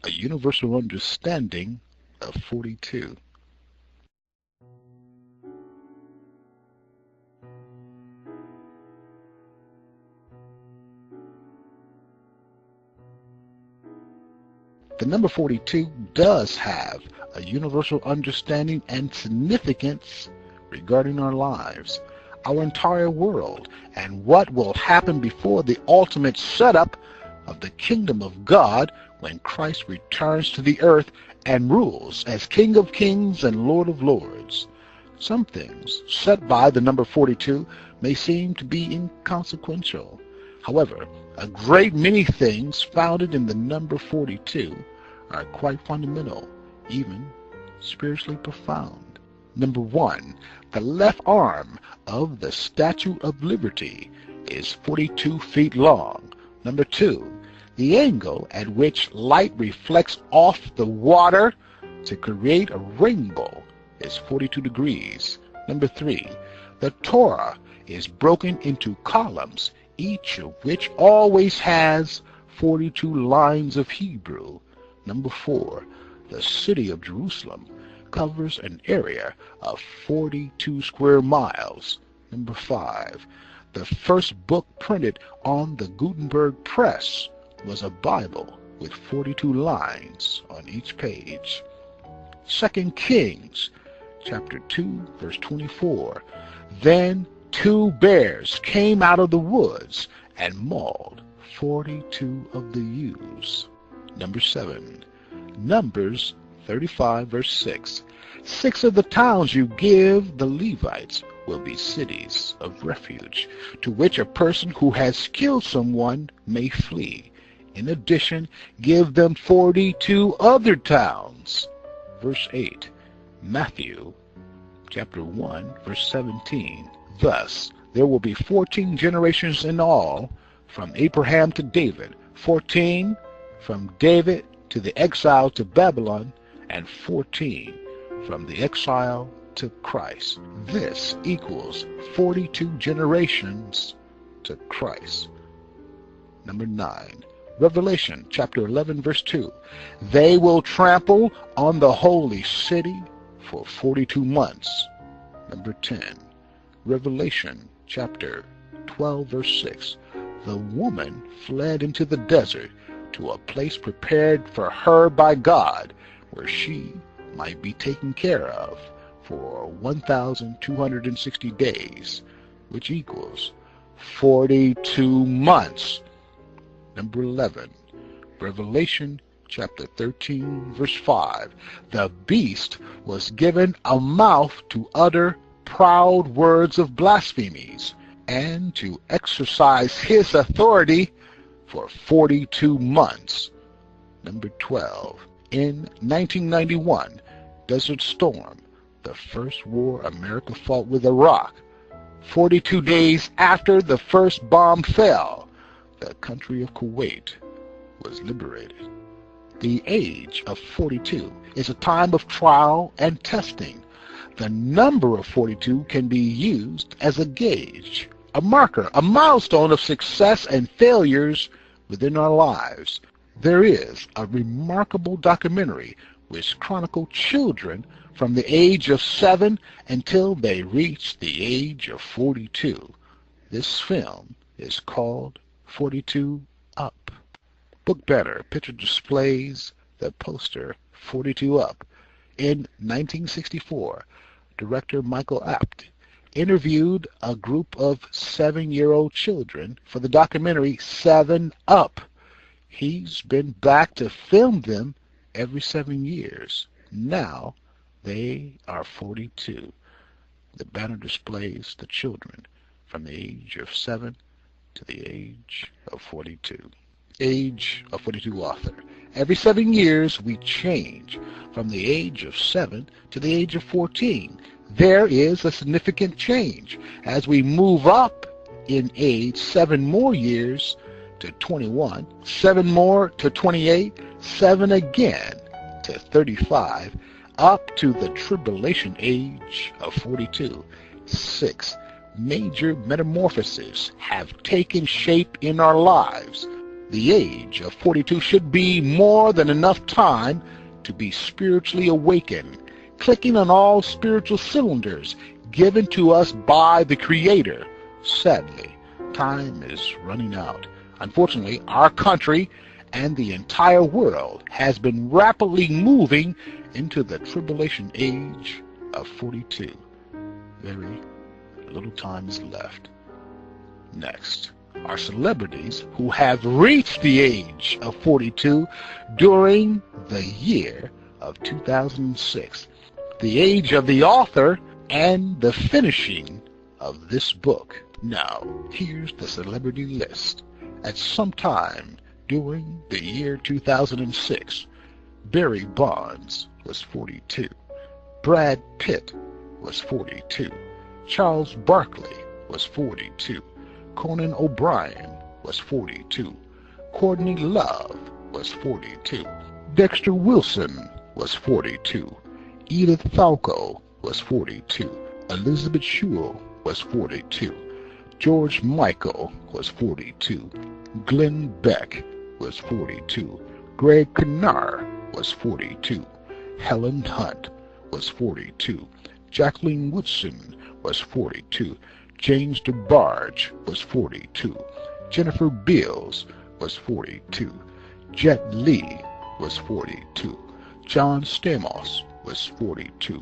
a universal understanding of 42. The number 42 does have a universal understanding and significance regarding our lives, our entire world, and what will happen before the ultimate setup of the kingdom of God when Christ returns to the earth and rules as King of Kings and Lord of Lords. Some things set by the number 42 may seem to be inconsequential. However, a great many things founded in the number 42 are quite fundamental, even spiritually profound. Number 1, the left arm of the Statue of Liberty is 42 feet long. Number 2, the angle at which light reflects off the water to create a rainbow is 42 degrees. Number 3, the Torah is broken into columns, each of which always has 42 lines of Hebrew. Number 4, the city of Jerusalem covers an area of 42 square miles. Number 5, the first book printed on the Gutenberg press was a Bible with 42 lines on each page. 2 Kings chapter 2 verse 24, then 2 bears came out of the woods and mauled 42 of the ewes. Number 7, Numbers 35 verse 6, 6 of the towns you give the Levites will be cities of refuge, to which a person who has killed someone may flee. In addition, give them 42 other towns. Verse 8, Matthew chapter 1 verse 17, thus there will be 14 generations in all, from Abraham to David, 14 from David to the exile to Babylon, and 14 from the exile to Christ. This equals 42 generations to Christ. Number 9, Revelation chapter 11 verse 2, they will trample on the holy city for 42 months. Number 10, Revelation chapter 12 verse 6, the woman fled into the desert to a place prepared for her by God, where she might be taken care of for 1,260 days, which equals 42 months. Number 11, Revelation chapter 13 verse 5, the beast was given a mouth to utter proud words of blasphemies and to exercise his authority for 42 months. Number 12, in 1991, Desert Storm, the first war America fought with Iraq, 42 days after the first bomb fell, the country of Kuwait was liberated. The age of 42 is a time of trial and testing. The number of 42 can be used as a gauge, a marker, a milestone of success and failures within our lives. There is a remarkable documentary which chronicles children from the age of 7 until they reach the age of 42. This film is called 42 Up. Book banner picture displays the poster 42 Up. In 1964, director Michael Apted interviewed a group of 7-year-old children for the documentary 7 Up. He's been back to film them every 7 years. Now they are 42. The banner displays the children from the age of 7 to the age of 42. Age of 42 author. Every 7 years we change from the age of 7 to the age of 14. There is a significant change. As we move up in age 7 more years to 21, 7 more to 28, 7 again to 35, up to the tribulation age of 42. 6 major metamorphoses have taken shape in our lives. The age of 42 should be more than enough time to be spiritually awakened, clicking on all spiritual cylinders given to us by the Creator. Sadly, time is running out. Unfortunately, our country and the entire world has been rapidly moving into the tribulation age of 42. Very little time is left. Next are celebrities who have reached the age of 42 during the year of 2006, the age of the author and the finishing of this book. Now, here's the celebrity list. At some time during the year 2006, Barry Bonds was 42. Brad Pitt was 42. Charles Barkley was 42. Conan O'Brien was 42. Courtney Love was 42. Dexter Wilson was 42. Edith Falco was 42. Elizabeth Shue was 42. George Michael was 42. Glenn Beck was 42. Greg Kinnear was 42. Helen Hunt was 42. Jacqueline Woodson was 42. James DeBarge was 42. Jennifer Beals was 42. Jet Li was 42. John Stamos was 42.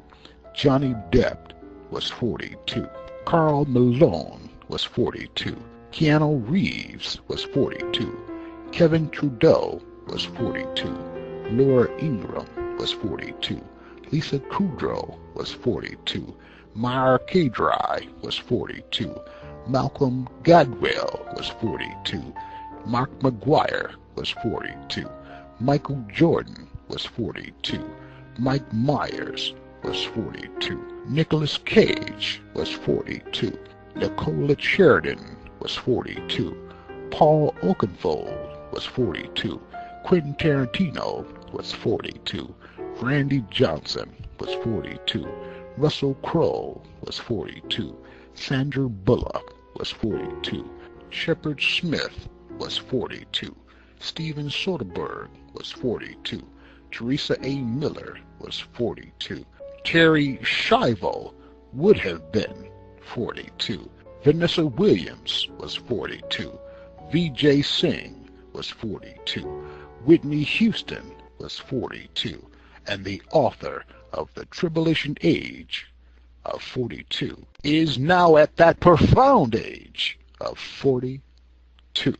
Johnny Depp was 42. Karl Malone was 42. Keanu Reeves was 42. Kevin Trudeau was 42. Laura Ingraham was 42. Lisa Kudrow was 42. Meyer Kadri was 42. Malcolm Gladwell was 42. Mark McGuire was 42. Michael Jordan was 42. Mike Myers was 42. Nicolas Cage was 42. Nicola Sheridan was 42. Paul Oakenfold was 42. Quentin Tarantino was 42. Randy Johnson was 42. Russell Crowe was 42. Sandra Bullock was 42. Shepard Smith was 42. Steven Soderbergh was 42. Teresa A. Miller was 42. Terry Schiavo would have been 42. Vanessa Williams was 42. Vijay Singh was 42. Whitney Houston was 42. And the author of the tribulation age of 42 is now at that profound age of 42.